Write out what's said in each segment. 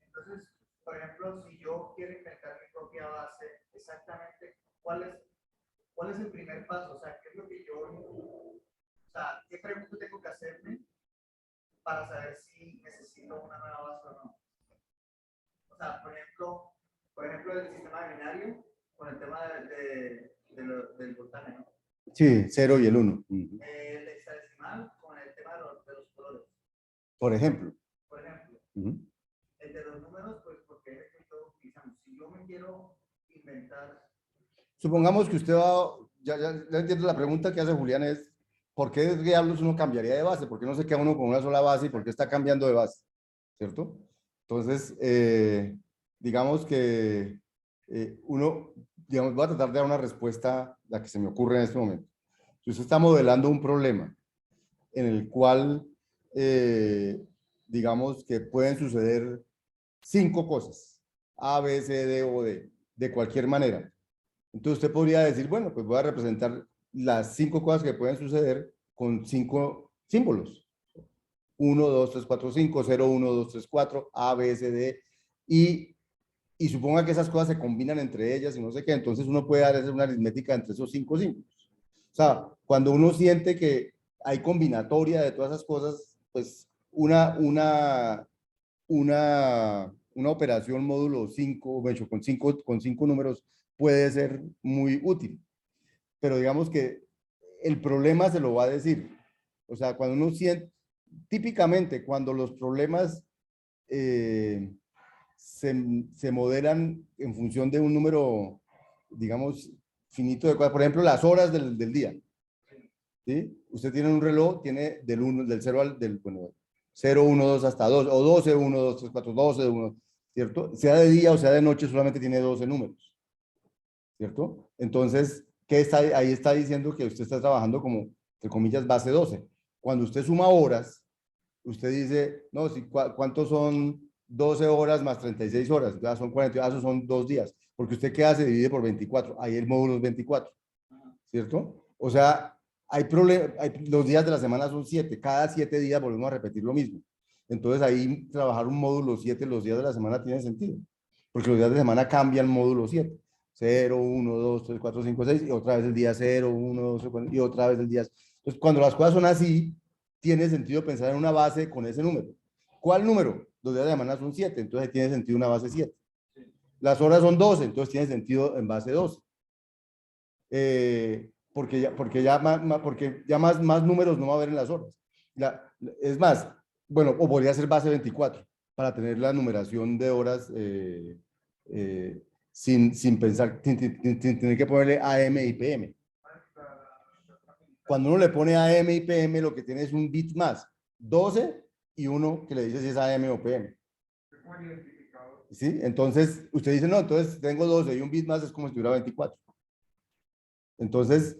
Entonces, por ejemplo, si yo quiero inventar mi propia base, exactamente, ¿cuál es el primer paso? O sea, ¿qué es lo que yo, o sea, qué pregunta tengo que hacerme para saber si necesito una nueva base o no? O sea, por ejemplo, el sistema binario con el tema del voltaje, ¿no? Sí, 0 y el 1. El hexadecimal con el tema de los colores. Por ejemplo. Por ejemplo. Uh-huh. El de los números, pues, porque es el que todos utilizamos. Si yo me quiero inventar. Supongamos que usted va, ya entiendo la pregunta que hace Julián es, ¿por qué diablos uno cambiaría de base? ¿Por qué no se queda uno con una sola base y por qué está cambiando de base? ¿Cierto? Entonces, digamos que uno, digamos, voy a tratar de dar una respuesta, la que se me ocurre en este momento. Si usted está modelando un problema en el cual, digamos que pueden suceder 5 cosas, A, B, C, D o D, de cualquier manera. Entonces usted podría decir, bueno, pues voy a representar las 5 cosas que pueden suceder con 5 símbolos. 1, 2, 3, 4, 5, 0, 1, 2, 3, 4, A, B, C, D, y suponga que esas cosas se combinan entre ellas y no sé qué, entonces uno puede hacer una aritmética entre esos 5 símbolos. O sea, cuando uno siente que hay combinatoria de todas esas cosas, pues una operación módulo 5, con cinco números puede ser muy útil. Pero digamos que el problema se lo va a decir. O sea, cuando uno siente, típicamente cuando los problemas se modelan en función de un número, digamos, finito de cosas, por ejemplo, las horas del día. ¿Sí? Usted tiene un reloj, tiene del 0 al, bueno, 0, 1, 2 hasta 2, o 12, 1, 2, 3, 4, 12, 1, ¿cierto? Sea de día o sea de noche, solamente tiene 12 números, ¿cierto? Entonces, ahí está diciendo que usted está trabajando como, entre comillas, base 12. Cuando usted suma horas, usted dice, no, si, ¿cuántos son 12 horas más 36 horas? Ya son 40, esos son 2 días, porque usted queda se divide por 24, ahí el módulo es 24, ¿cierto? O sea, los días de la semana son 7, cada 7 días volvemos a repetir lo mismo. Entonces ahí trabajar un módulo 7 los días de la semana tiene sentido, porque los días de semana cambian módulo 7. 0, 1, 2, 3, 4, 5, 6, y otra vez el día 0, 1, 2, 3, 4, y otra vez el día. Entonces, cuando las cosas son así, tiene sentido pensar en una base con ese número. ¿Cuál número? Los días de la semana son 7, entonces tiene sentido una base 7. Las horas son 12, entonces tiene sentido en base 12. Porque ya más números no va a haber en las horas. Es más, bueno, o podría ser base 24 para tener la numeración de horas sin pensar, sin tener que ponerle AM y PM. Cuando uno le pone AM y PM, lo que tiene es un bit más, 12 y uno que le dice si es AM o PM. ¿Sí? Entonces, usted dice, no, entonces tengo 12 y un bit más es como si tuviera 24. Entonces,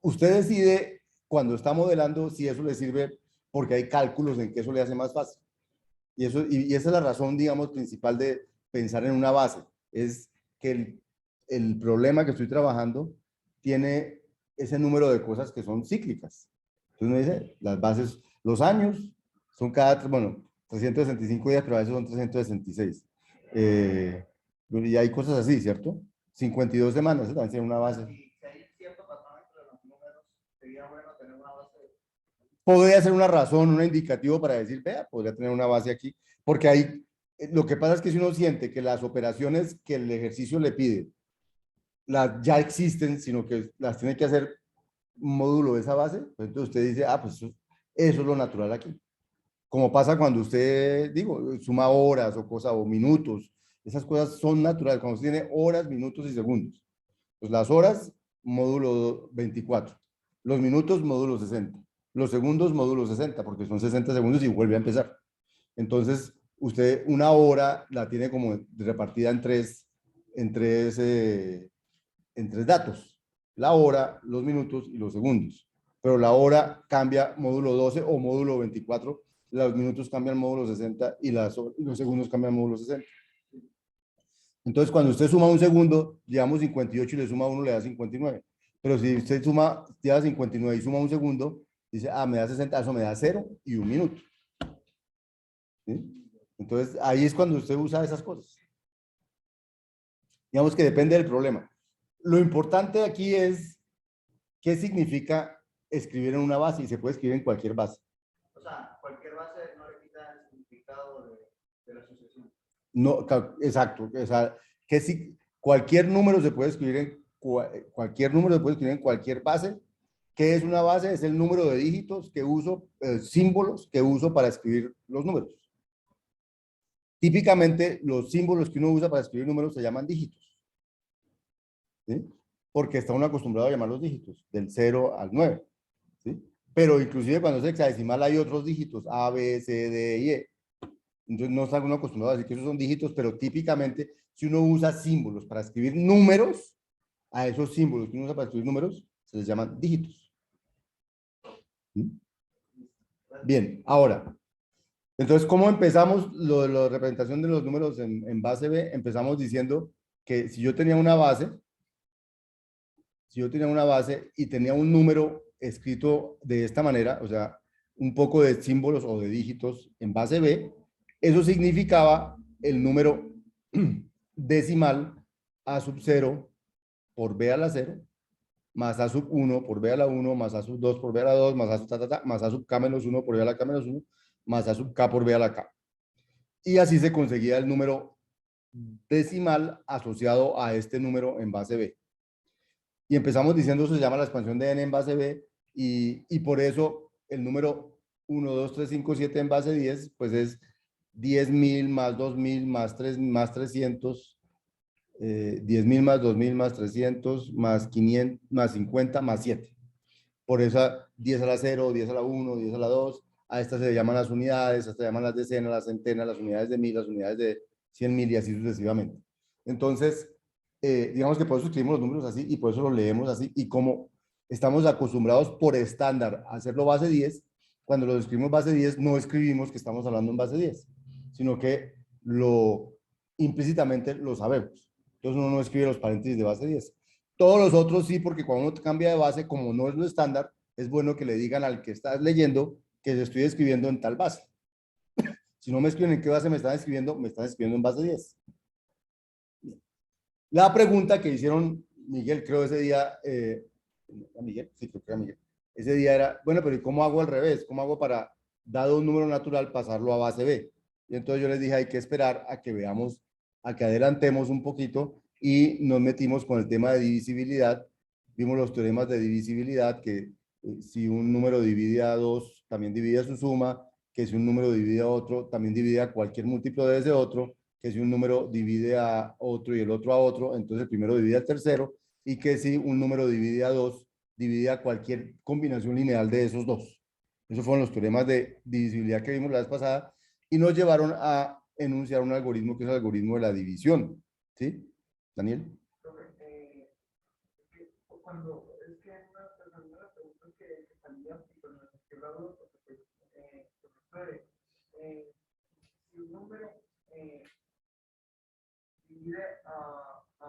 usted decide cuando está modelando si eso le sirve porque hay cálculos en que eso le hace más fácil. Y esa es la razón, digamos, principal de pensar en una base. Es que el problema que estoy trabajando tiene ese número de cosas que son cíclicas. Entonces me dice, las bases, los años son bueno, 365 días, pero a veces son 366. Y hay cosas así, ¿cierto? 52 semanas, eso también tiene una base. Podría ser una razón, un indicativo para decir, vea, podría tener una base aquí, porque ahí, lo que pasa es que si uno siente que las operaciones que el ejercicio le pide ya existen, sino que las tiene que hacer un módulo de esa base, pues entonces usted dice, pues eso es lo natural aquí. Como pasa cuando usted, digo, suma horas o cosas, o minutos, esas cosas son naturales, cuando usted tiene horas, minutos y segundos. Pues las horas, módulo 24. Los minutos, módulo 60. Los segundos, módulo 60, porque son 60 segundos y vuelve a empezar. Entonces, usted una hora la tiene como repartida en tres datos. La hora, los minutos y los segundos. Pero la hora cambia módulo 12 o módulo 24. Los minutos cambian módulo 60 y los segundos cambian módulo 60. Entonces, cuando usted suma un segundo, llevamos 58 y le suma uno, le da 59. Pero si usted lleva 59 y suma un segundo, dice, me da 60, eso me da 0 y un minuto. ¿Sí? Entonces, ahí es cuando usted usa esas cosas. Digamos que depende del problema. Lo importante aquí es qué significa escribir en una base, y se puede escribir en cualquier base. O sea, cualquier base no le quita el significado de la asociación. No, exacto. O sea, que si cualquier número se puede escribir en cualquier número se puede escribir en cualquier base. ¿Qué es una base? Es el número de dígitos que uso, símbolos que uso para escribir los números. Típicamente, los símbolos que uno usa para escribir números se llaman dígitos, ¿sí? Porque está uno acostumbrado a llamar los dígitos, del 0 al 9, ¿sí? Pero inclusive cuando es hexadecimal hay otros dígitos, A, B, C, D y E. Entonces no está uno acostumbrado a decir que esos son dígitos, pero típicamente si uno usa símbolos para escribir números, a esos símbolos que uno usa para escribir números se les llaman dígitos. ¿Sí? Bien, ahora, entonces, ¿cómo empezamos lo de la representación de los números en base B? Empezamos diciendo que si yo tenía una base, y tenía un número escrito de esta manera, o sea, un poco de símbolos o de dígitos en base B, eso significaba el número decimal A sub 0 por B a la 0, más A sub 1 por B a la 1, más A sub 2 por B a la 2, más A sub, más A sub K menos 1 por B a la K menos 1, más A sub K por B a la K. Y así se conseguía el número decimal asociado a este número en base B. Y empezamos diciendo, eso se llama la expansión de n en base B, y por eso el número 1, 2, 3, 5, 7 en base 10, pues es 10.000 más 2.000 más 3 más 300, 10.000 más 2.000 más 300 más 500 más 50 más 7. Por esa 10 a la 0, 10 a la 1, 10 a la 2, a estas se llaman las unidades, a estas se llaman las decenas, las centenas, las unidades de 1000, las unidades de 100.000 y así sucesivamente. Entonces, digamos que por eso escribimos los números así y por eso los leemos así, y como estamos acostumbrados por estándar a hacerlo base 10, cuando lo escribimos base 10 no escribimos que estamos hablando en base 10, sino que lo implícitamente lo sabemos. Entonces uno no escribe los paréntesis de base 10. Todos los otros sí, porque cuando uno cambia de base, como no es lo estándar, es bueno que le digan al que estás leyendo que estoy escribiendo en tal base. Si no me escriben en qué base me están escribiendo en base 10. La pregunta que hicieron Miguel, creo ese día, Miguel, sí, creo que era Miguel, ese día era, bueno, pero ¿y cómo hago al revés? ¿Cómo hago para, dado un número natural, pasarlo a base B? Y entonces yo les dije, hay que esperar a que veamos, a que adelantemos un poquito, y nos metimos con el tema de divisibilidad. Vimos los teoremas de divisibilidad, que si un número divide a dos, también divide a su suma, que si un número divide a otro, también divide a cualquier múltiplo de ese otro, que si un número divide a otro y el otro a otro, entonces el primero divide al tercero, y que si un número divide a dos, divide a cualquier combinación lineal de esos dos. Esos fueron los teoremas de divisibilidad que vimos la vez pasada, y nos llevaron a enunciar un algoritmo que es el algoritmo de la división. ¿Sí? Daniel. Cuando es que una persona pregunta que salía y con las que hablamos, porque profesores, si un número divide a la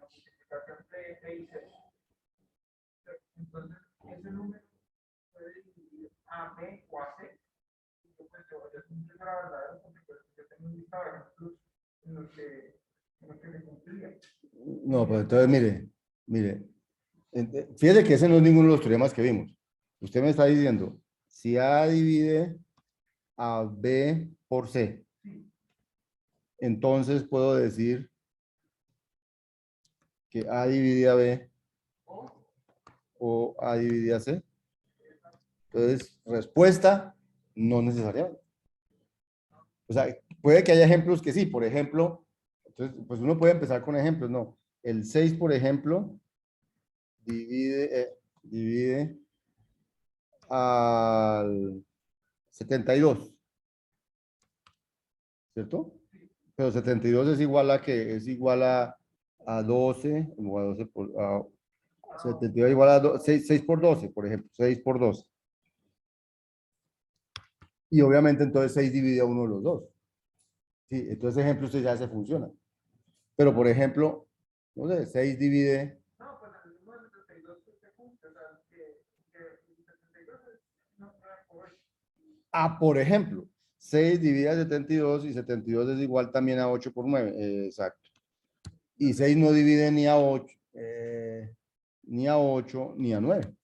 multiplicación de y C, entonces ese número puede dividir a B o a C. Y yo pues yo siempre la verdad, porque pues yo tengo un listado de ejemplos en los que se cumplía. No, pues entonces mire, fíjese que ese no es ninguno de los teoremas que vimos. Usted me está diciendo, si A divide a B por C, entonces puedo decir que A divide a B o A divide a C. Entonces, respuesta, no necesariamente. O sea, puede que haya ejemplos que sí. Por ejemplo, entonces, pues uno puede empezar con ejemplos, ¿no? El 6, por ejemplo, divide al 72, ¿cierto? Pero 72 es igual a que es igual a 12, o a 12 por, a 72 igual a 6 por 12, por ejemplo, 6 por 12. Y obviamente entonces 6 divide a uno de los dos. Sí, entonces ejemplo usted ya se funciona. Pero por ejemplo, no sé, 6 divide. No, pues el número de 72 que se cumple, o sea, que 72 no es correcto. Ah, por ejemplo. 6 divide a 72 y 72 es igual también a 8 por 9. Exacto. Y 6 no divide ni a 8, ni a 8, ni a 9.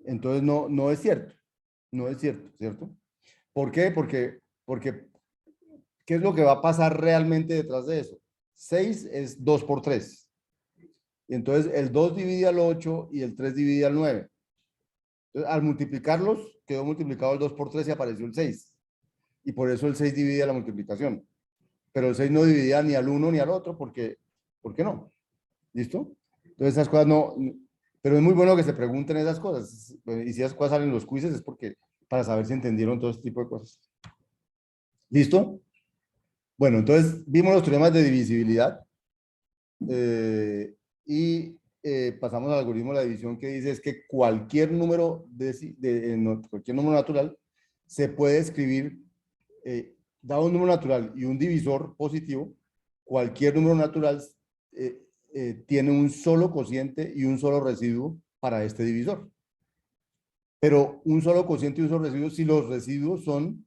Entonces no es cierto. No es cierto, ¿cierto? ¿Por qué? Porque ¿qué es lo que va a pasar realmente detrás de eso? 6 es 2 por 3. Y entonces el 2 divide al 8 y el 3 divide al 9. Entonces, al multiplicarlos, quedó multiplicado el 2 por 3 y apareció el 6. Y por eso el 6 divide a la multiplicación. Pero el 6 no dividía ni al uno ni al otro, porque, ¿por qué no? ¿Listo? Entonces esas cosas no, pero es muy bueno que se pregunten esas cosas. Y si esas cosas salen en los quizzes es porque, para saber si entendieron todo este tipo de cosas. ¿Listo? Bueno, entonces vimos los teoremas de divisibilidad y pasamos al algoritmo de la división que dice es que cualquier número, cualquier número natural se puede escribir, dado un número natural y un divisor positivo, cualquier número natural tiene un solo cociente y un solo residuo para este divisor. Pero un solo cociente y un solo residuo si los residuos son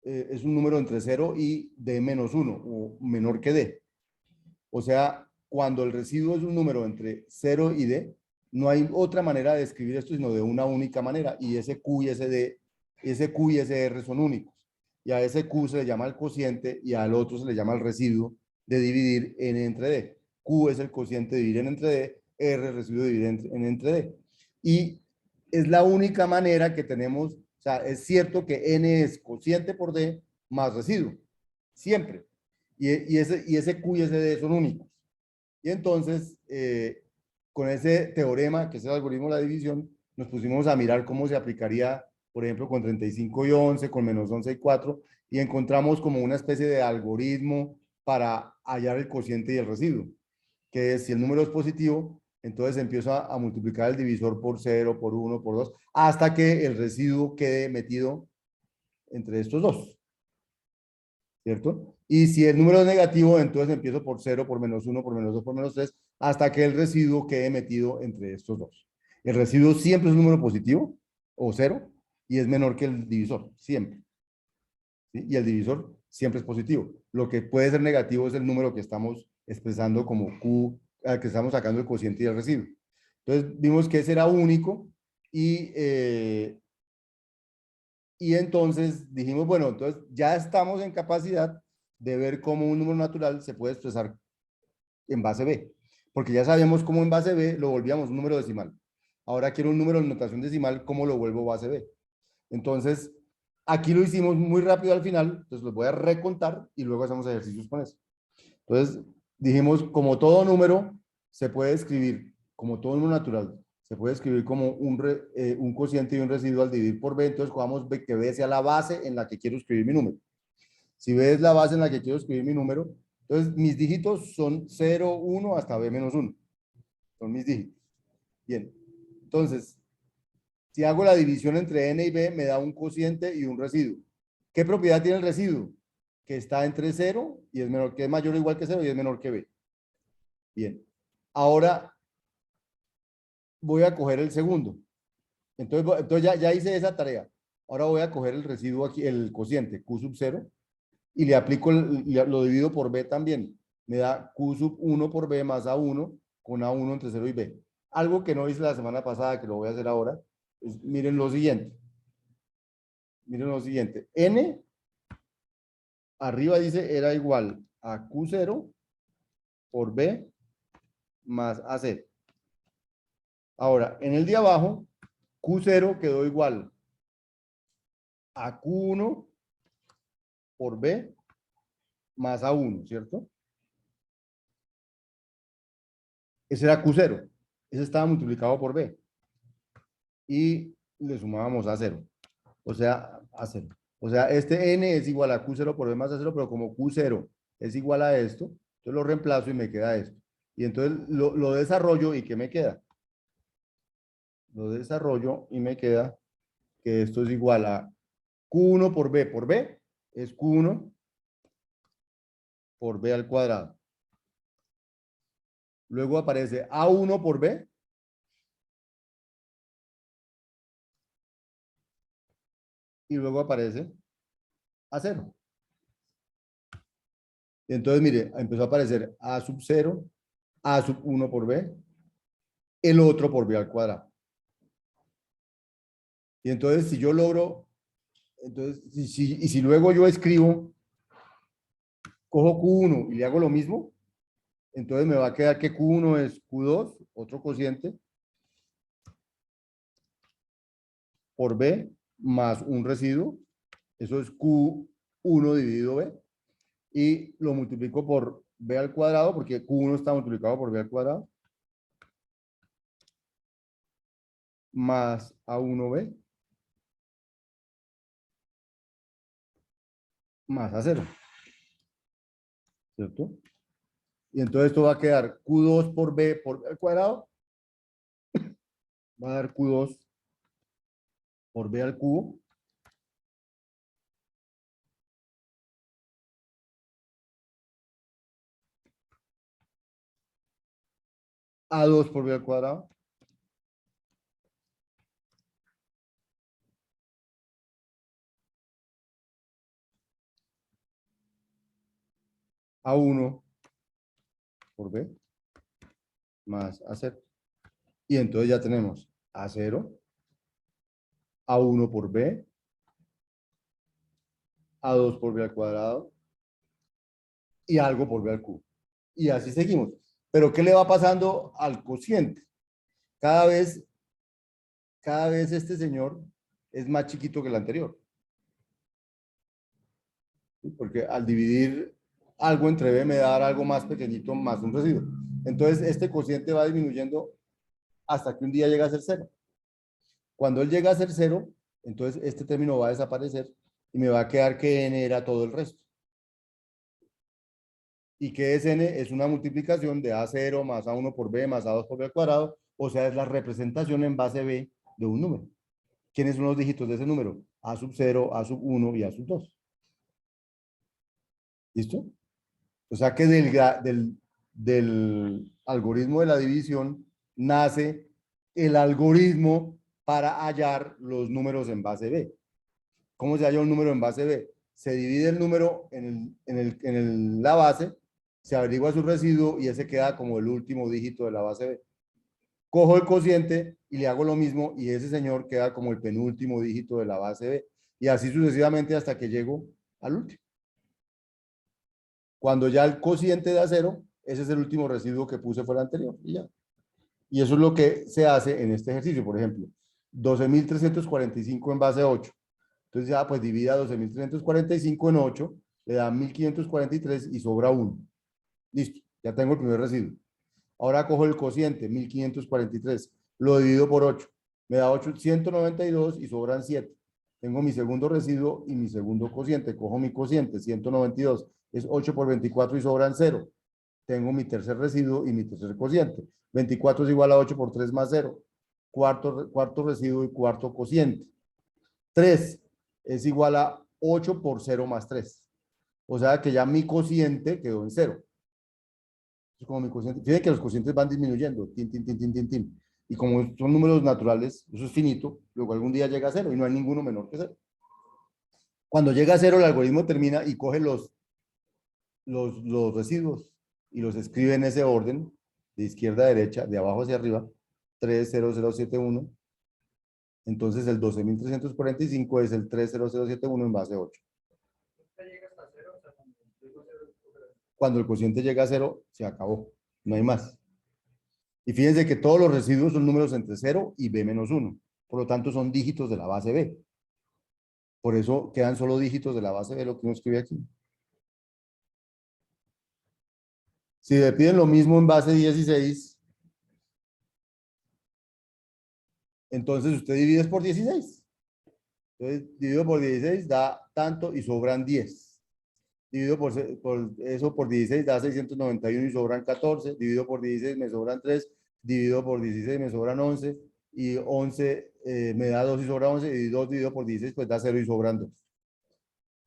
es un número entre 0 y d menos 1 o menor que d. O sea, cuando el residuo es un número entre 0 y d, no hay otra manera de escribir esto sino de una única manera, y ese q y ese d, ese q y ese r son únicos. Y a ese q se le llama el cociente y al otro se le llama el residuo de dividir n entre d. Q es el cociente de dividir n entre d, r el residuo de dividir n entre d. Y es la única manera que tenemos, o sea, es cierto que n es cociente por d más residuo, siempre. Y ese Q y ese D son únicos. Y entonces, con ese teorema, que es el algoritmo de la división, nos pusimos a mirar cómo se aplicaría, por ejemplo, con 35 y 11, con menos 11 y 4, y encontramos como una especie de algoritmo para hallar el cociente y el residuo, que es si el número es positivo, entonces empiezo a multiplicar el divisor por 0, por 1, por 2, hasta que el residuo quede metido entre estos dos. ¿Cierto? Y si el número es negativo, entonces empiezo por 0, por menos 1, por menos 2, por menos 3, hasta que el residuo quede metido entre estos dos. El residuo siempre es un número positivo o 0 y es menor que el divisor, siempre. ¿Sí? Y el divisor siempre es positivo. Lo que puede ser negativo es el número que estamos expresando como Q, que estamos sacando el cociente y el residuo. Entonces vimos que ese era único y entonces dijimos, bueno, entonces ya estamos en capacidad de ver cómo un número natural se puede expresar en base B, porque ya sabíamos cómo en base B lo volvíamos un número decimal. Ahora quiero un número en notación decimal, ¿cómo lo vuelvo base B? Entonces, aquí lo hicimos muy rápido al final, entonces los voy a recontar y luego hacemos ejercicios con eso. Entonces, dijimos, como todo número, se puede escribir, como todo número natural, se puede escribir como un cociente y un residuo al dividir por b, entonces cojamos b, que b sea la base en la que quiero escribir mi número. Si b es la base en la que quiero escribir mi número, entonces mis dígitos son 0, 1 hasta b menos 1. Son mis dígitos. Bien. Entonces, si hago la división entre n y b, me da un cociente y un residuo. ¿Qué propiedad tiene el residuo? Que está entre 0 y es menor, que es mayor o igual que 0 y es menor que b. Bien. Ahora voy a coger el segundo. Entonces ya hice esa tarea. Ahora voy a coger el residuo aquí, el cociente, Q sub 0, y le aplico, lo divido por B también. Me da Q sub 1 por B más A1 con A1 entre 0 y B. Algo que no hice la semana pasada, que lo voy a hacer ahora, es, miren lo siguiente. Miren lo siguiente. N, arriba dice, era igual a Q0 por B más AC. Ahora, en el de abajo, Q0 quedó igual a Q1 por B más A1, ¿cierto? Ese era Q0. Ese estaba multiplicado por B. Y le sumábamos A0. O sea, A0. O sea, este N es igual a Q0 por B más A0, pero como Q0 es igual a esto, entonces lo reemplazo y me queda esto. Y entonces lo desarrollo y ¿qué me queda? Lo desarrollo y me queda que esto es igual a Q1 por B es Q1 por B al cuadrado. Luego aparece A1 por B y luego aparece a 0. Y entonces, mire, empezó a aparecer a sub 0, a sub 1 por b, el otro por b al cuadrado. Y entonces, si yo logro, entonces, si luego yo escribo, cojo Q1 y le hago lo mismo, entonces me va a quedar que Q1 es Q2, otro cociente, por B, más un residuo, eso es Q1 dividido B, y lo multiplico por B al cuadrado, porque Q1 está multiplicado por B al cuadrado, más A1B, más A0, ¿cierto? Y entonces esto va a quedar Q2 por B al cuadrado, va a dar Q2 por B al cubo, A2 por B al cuadrado, A1 por B, más A0. Y entonces ya tenemos A0, A1 por B, A2 por B al cuadrado, y algo por B al cubo. Y así seguimos. Pero ¿qué le va pasando al cociente? Cada vez este señor es más chiquito que el anterior. ¿Sí? Porque al dividir algo entre B me va a dar algo más pequeñito más un residuo. Entonces este cociente va disminuyendo hasta que un día llega a ser 0. Cuando él llega a ser 0, entonces este término va a desaparecer y me va a quedar que n era todo el resto. ¿Y qué es n? Es una multiplicación de A0 más A1 por B más A2 por B al cuadrado, o sea, es la representación en base B de un número. ¿Quiénes son los dígitos de ese número? A sub 0, A sub 1 y A sub 2. ¿Listo? O sea que del algoritmo de la división nace el algoritmo para hallar los números en base B. ¿Cómo se halla un número en base B? Se divide el número en la base, se averigua su residuo y ese queda como el último dígito de la base B. Cojo el cociente y le hago lo mismo y ese señor queda como el penúltimo dígito de la base B. Y así sucesivamente hasta que llego al último. Cuando ya el cociente da 0, ese es el último residuo que puse fue el anterior. Y ya. Y eso es lo que se hace en este ejercicio. Por ejemplo, 12.345 en base 8. Entonces ya pues divida 12.345 en 8, le da 1.543 y sobra 1. Listo, ya tengo el primer residuo. Ahora cojo el cociente, 1.543, lo divido por 8. Me da 192 y sobran 7. Tengo mi segundo residuo y mi segundo cociente. Cojo mi cociente, 192, es 8 por 24 y sobran 0. Tengo mi tercer residuo y mi tercer cociente. 24 es igual a 8 por 3 más 0. Cuarto residuo y cuarto cociente. 3 es igual a 8 por 0 más 3. O sea que ya mi cociente quedó en 0. Es como mi cociente. Fíjense que los cocientes van disminuyendo. Tin, tin, tin, tin, tin, tin. Y como son números naturales, eso es finito, luego algún día llega a 0 y no hay ninguno menor que 0. Cuando llega a 0, el algoritmo termina y coge los residuos y los escribe en ese orden, de izquierda a derecha, de abajo hacia arriba, 30071. Entonces el 12.345 es el 30071 en base 8. Cuando el cociente llega a 0, se acabó. No hay más. Y fíjense que todos los residuos son números entre 0 y B menos 1. Por lo tanto, son dígitos de la base B. Por eso quedan solo dígitos de la base B, lo que uno escribe aquí. Si le piden lo mismo en base 16, entonces usted divide por 16. Entonces, dividido por 16 da tanto y sobran 10. Dividido por eso por 16 da 691 y sobran 14. Dividido por 16 me sobran 3. Dividido por 16 me sobran 11. Y 11 me da 2 y sobra 11. Y 2 dividido por 16 pues da 0 y sobran 2.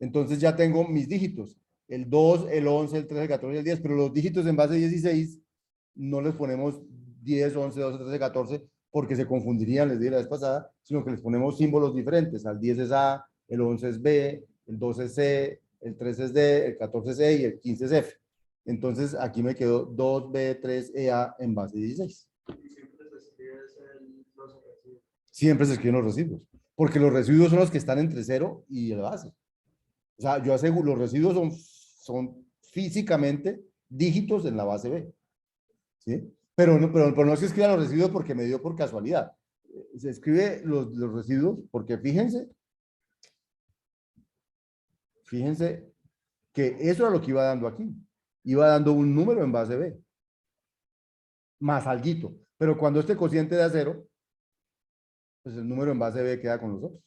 Entonces ya tengo mis dígitos. El 2, el 11, el 13, el 14 y el 10. Pero los dígitos en base 16 no les ponemos 10, 11, 12, 13, 14 porque se confundirían, les dije la vez pasada, sino que les ponemos símbolos diferentes. Al 10 es A, el 11 es B, el 12 es C, el 13 es D, el 14 es E y el 15 es F. Entonces aquí me quedó 2B, 3EA en base 16. Siempre se escriben los residuos, porque los residuos son los que están entre 0 y el base. O sea, yo aseguro, los residuos son físicamente dígitos en la base B. ¿Sí? Pero no se escriban los residuos porque me dio por casualidad. Se escribe los residuos porque fíjense que eso era lo que iba dando aquí. Iba dando un número en base B, más alguito. Pero cuando este cociente da 0, pues el número en base B queda con los otros.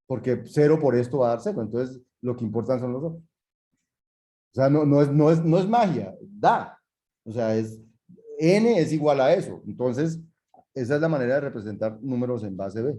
Porque 0 por esto va a dar 0. Entonces, lo que importan son los otros. O sea, no es magia, da. O sea, n es igual a eso. Entonces, esa es la manera de representar números en base B.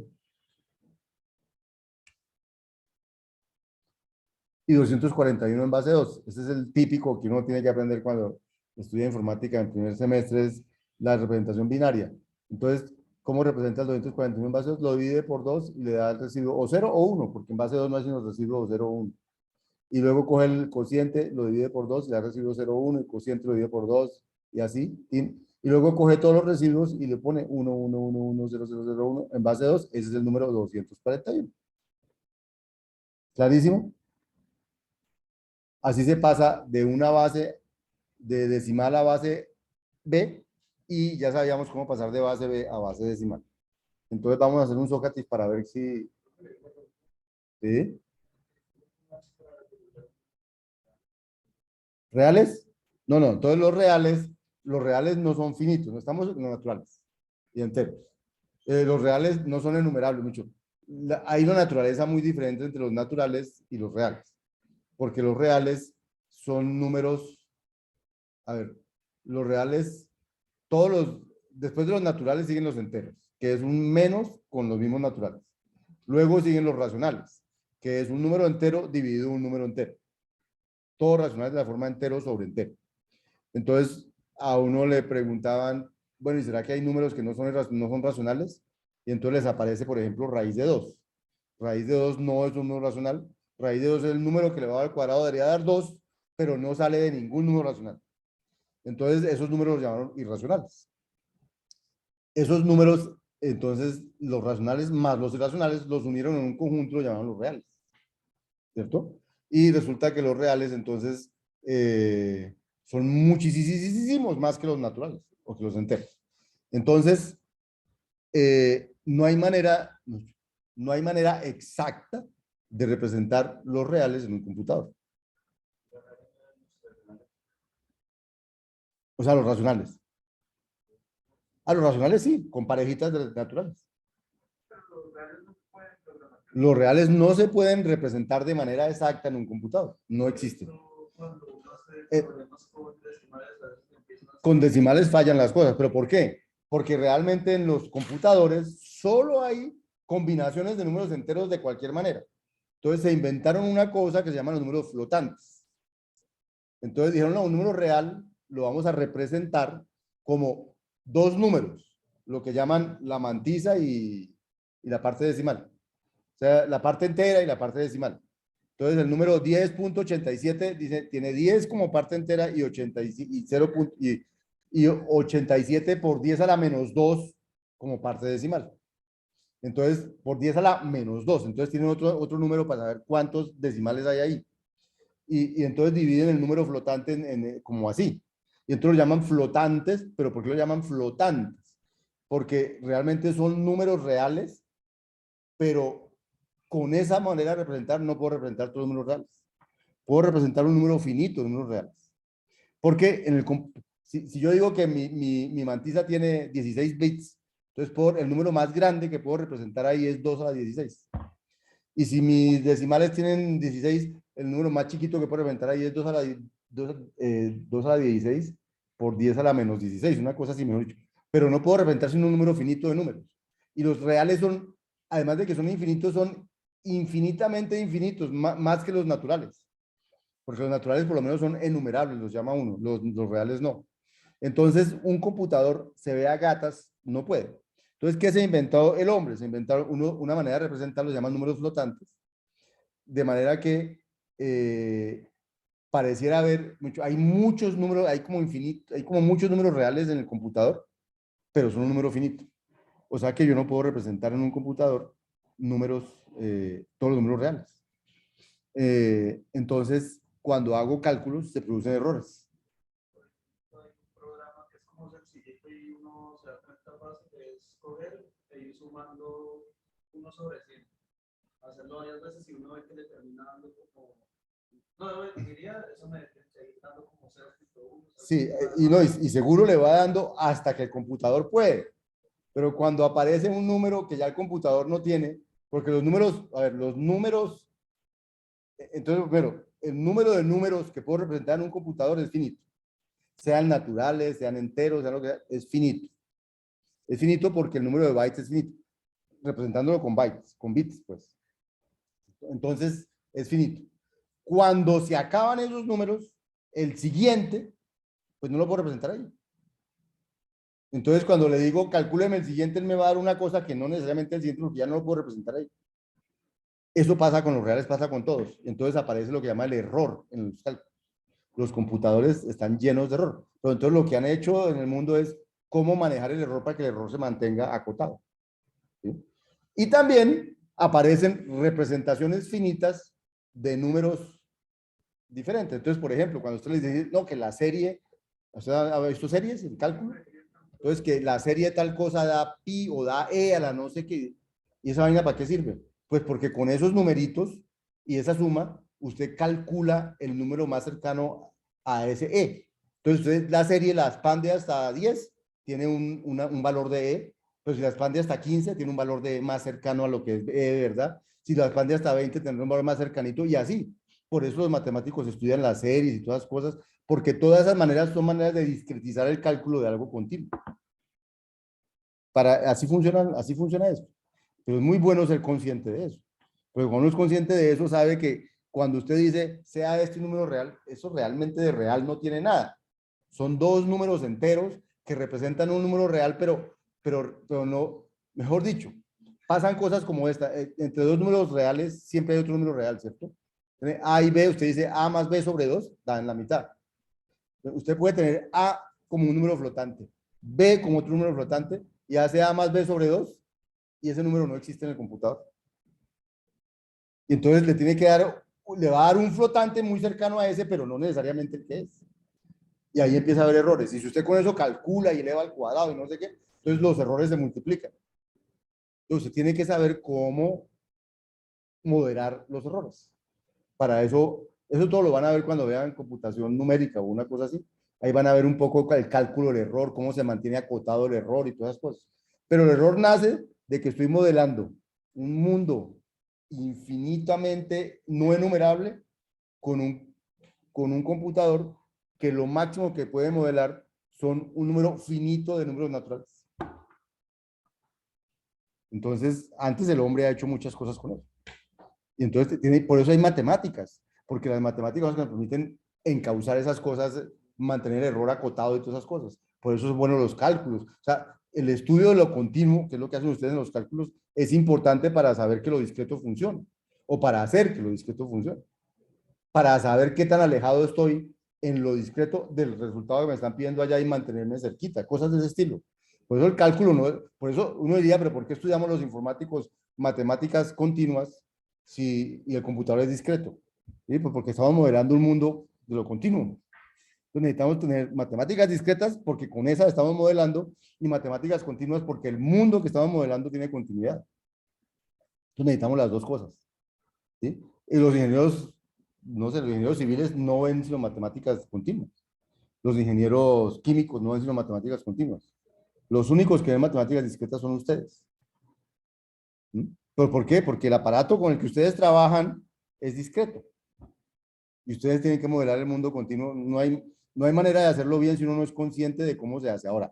Y 241 en base 2. Este es el típico que uno tiene que aprender cuando estudia informática en primer semestre, es la representación binaria. Entonces, ¿cómo representa el 241 en base 2? Lo divide por 2 y le da el residuo o 0 o 1, porque en base 2 no hay sino residuo 0 o 1. Y luego coge el cociente, lo divide por 2 y le da residuo 0 o 1, el cociente lo divide por 2 y así. Y luego coge todos los residuos y le pone 1, 1, 1, 1, 0, 0, 0, 1 en base 2. Ese es el número 241. ¿Clarísimo? Así se pasa de una base de decimal a base B y ya sabíamos cómo pasar de base B a base decimal. Entonces vamos a hacer un Sócrates para ver si... ¿Sí? ¿Reales? No, no, entonces los reales no son finitos, no estamos en los naturales y enteros. Los reales no son enumerables mucho. Hay una naturaleza muy diferente entre los naturales y los reales, porque los reales son números, a ver, los reales, después de los naturales siguen los enteros, que es un menos con los mismos naturales. Luego siguen los racionales, que es un número entero dividido en un número entero. Todo racional es de la forma entero sobre entero. Entonces, a uno le preguntaban, bueno, ¿y será que hay números que no son racionales? Y entonces les aparece, por ejemplo, raíz de 2. Raíz de 2 no es un número racional. Raíz de 2 es el número que le va al cuadrado, debería dar 2, pero no sale de ningún número racional. Entonces, esos números los llamaron irracionales. Esos números, entonces, los racionales más los irracionales los unieron en un conjunto, lo llamaron los reales. ¿Cierto? Y resulta que los reales, entonces, son muchísimos más que los naturales o que los enteros. Entonces, no hay manera exacta de representar los reales en un computador. O sea, los racionales. A los racionales sí, con parejitas de naturales. Los reales no se pueden representar de manera exacta en un computador. No existen. Con decimales fallan las cosas. ¿Pero por qué? Porque realmente en los computadores solo hay combinaciones de números enteros de cualquier manera. Entonces se inventaron una cosa que se llaman los números flotantes. Entonces dijeron, no, un número real lo vamos a representar como dos números, lo que llaman la mantisa y la parte decimal. O sea, la parte entera y la parte decimal. Entonces el número 10.87 dice, tiene 10 como parte entera y 87 por 10 a la menos 2 como parte decimal. Entonces, por 10 a la menos 2. Entonces tienen otro número para saber cuántos decimales hay ahí. Y entonces dividen el número flotante como así. Y entonces lo llaman flotantes, pero ¿por qué lo llaman flotantes? Porque realmente son números reales, pero con esa manera de representar no puedo representar todos los números reales. Puedo representar un número finito de números reales. Porque si yo digo que mi mantisa tiene 16 bits, entonces el número más grande que puedo representar ahí es 2 a la 16. Y si mis decimales tienen 16, el número más chiquito que puedo representar ahí es 2 a la 16 por 10 a la menos 16, una cosa así, mejor dicho. Pero no puedo representar sino un número finito de números. Y los reales son, además de que son infinitos, son infinitamente infinitos, más que los naturales. Porque los naturales por lo menos son enumerables, los llama uno, los reales no. Entonces, un computador se ve a gatas, no puede. Entonces, ¿qué se inventó el hombre? Se inventó una manera de representarlo, se llaman números flotantes, de manera que pareciera haber, hay muchos números, hay como infinito, hay como muchos números reales en el computador, pero son un número finito. O sea que yo no puedo representar en un computador números, todos los números reales. Entonces, cuando hago cálculos, se producen errores. Hay un programa que es como sencillito y uno se da cuenta fácil de escoger e ir sumando 1/100. Hacerlo varias veces y uno ve que le termina dando como. No, yo diría, eso me seguir dando como 0.1. Sí, y seguro le va dando hasta que el computador puede. Pero cuando aparece un número que ya el computador no tiene, porque los números, a ver, los números, entonces, bueno, el número de números que puedo representar en un computador es finito. Sean naturales, sean enteros, sean lo que sea, es finito. Es finito porque el número de bytes es finito, representándolo con bytes, con bits, pues. Entonces, es finito. Cuando se acaban esos números, el siguiente, pues no lo puedo representar ahí. Entonces, cuando le digo, calcúleme el siguiente, él me va a dar una cosa que no necesariamente el siguiente, porque ya no lo puedo representar ahí. Eso pasa con los reales, pasa con todos. Entonces aparece lo que llama el error en los cálculos. Los computadores están llenos de error. Pero entonces lo que han hecho en el mundo es cómo manejar el error para que el error se mantenga acotado. ¿Sí? Y también aparecen representaciones finitas de números diferentes. Entonces, por ejemplo, cuando usted les dice, no, que la serie, ¿usted ha visto series en cálculo? Entonces, que la serie de tal cosa da pi o da e a la no sé qué. ¿Y esa vaina para qué sirve? Pues porque con esos numeritos y esa suma, usted calcula el número más cercano a ese e. Entonces, usted la serie la expande hasta 10, tiene un valor de e. Pero si la expande hasta 15, tiene un valor de e más cercano a lo que es e de verdad. Si la expande hasta 20, tendrá un valor más cercanito y así. Por eso los matemáticos estudian las series y todas las cosas, porque todas esas maneras son maneras de discretizar el cálculo de algo continuo. Así funciona esto. Pero es muy bueno ser consciente de eso. Porque cuando uno es consciente de eso, sabe que cuando usted dice, sea este número real, eso realmente de real no tiene nada. Son dos números enteros que representan un número real, pero no, mejor dicho, pasan cosas como esta. Entre dos números reales siempre hay otro número real, ¿cierto? A y B, usted dice A más B sobre 2, da en la mitad. Usted puede tener A como un número flotante, B como otro número flotante, y hace A más B sobre 2, y ese número no existe en el computador. Y entonces le va a dar un flotante muy cercano a ese, pero no necesariamente el que es. Y ahí empieza a haber errores. Y si usted con eso calcula y eleva al cuadrado y no sé qué, entonces los errores se multiplican. Entonces usted tiene que saber cómo moderar los errores. Para eso todo lo van a ver cuando vean computación numérica o una cosa así. Ahí van a ver un poco el cálculo del error, cómo se mantiene acotado el error y todas esas cosas. Pero el error nace de que estoy modelando un mundo infinitamente no enumerable con un computador que lo máximo que puede modelar son un número finito de números naturales. Entonces, antes el hombre ha hecho muchas cosas con eso. Y entonces, por eso hay matemáticas, porque las matemáticas nos permiten encauzar esas cosas, mantener el error acotado y todas esas cosas. Por eso es bueno los cálculos. O sea, el estudio de lo continuo, que es lo que hacen ustedes en los cálculos, es importante para saber que lo discreto funciona, o para hacer que lo discreto funcione, para saber qué tan alejado estoy en lo discreto del resultado que me están pidiendo allá y mantenerme cerquita, cosas de ese estilo. Por eso el cálculo no, por eso uno diría, pero ¿por qué estudiamos los informáticos matemáticas continuas y el computador es discreto? ¿Sí? Pues porque estamos modelando un mundo de lo continuo. Entonces necesitamos tener matemáticas discretas porque con esas estamos modelando y matemáticas continuas porque el mundo que estamos modelando tiene continuidad. Entonces necesitamos las dos cosas. ¿Sí? Y los ingenieros, no sé, los ingenieros civiles no ven sino matemáticas continuas. Los ingenieros químicos no ven sino matemáticas continuas. Los únicos que ven matemáticas discretas son ustedes. ¿Sí? ¿Pero por qué? Porque el aparato con el que ustedes trabajan es discreto. Y ustedes tienen que modelar el mundo continuo. No hay manera de hacerlo bien si uno no es consciente de cómo se hace. Ahora,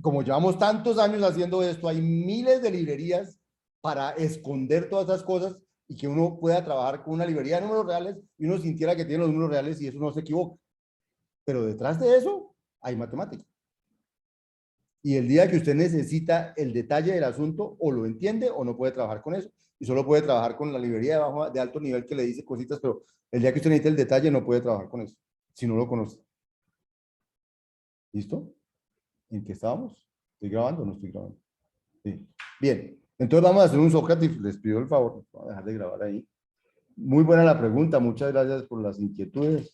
como llevamos tantos años haciendo esto, hay miles de librerías para esconder todas esas cosas y que uno pueda trabajar con una librería de números reales y uno sintiera que tiene los números reales y eso no se equivoca. Pero detrás de eso hay matemática. Y el día que usted necesita el detalle del asunto, o lo entiende o no puede trabajar con eso. Y solo puede trabajar con la librería de alto nivel que le dice cositas, pero el día que usted necesita el detalle no puede trabajar con eso, si no lo conoce. ¿Listo? ¿En qué estábamos? ¿Estoy grabando o no estoy grabando? Sí. Bien, entonces vamos a hacer un Sócrates, les pido el favor, voy a dejar de grabar ahí. Muy buena la pregunta, muchas gracias por las inquietudes.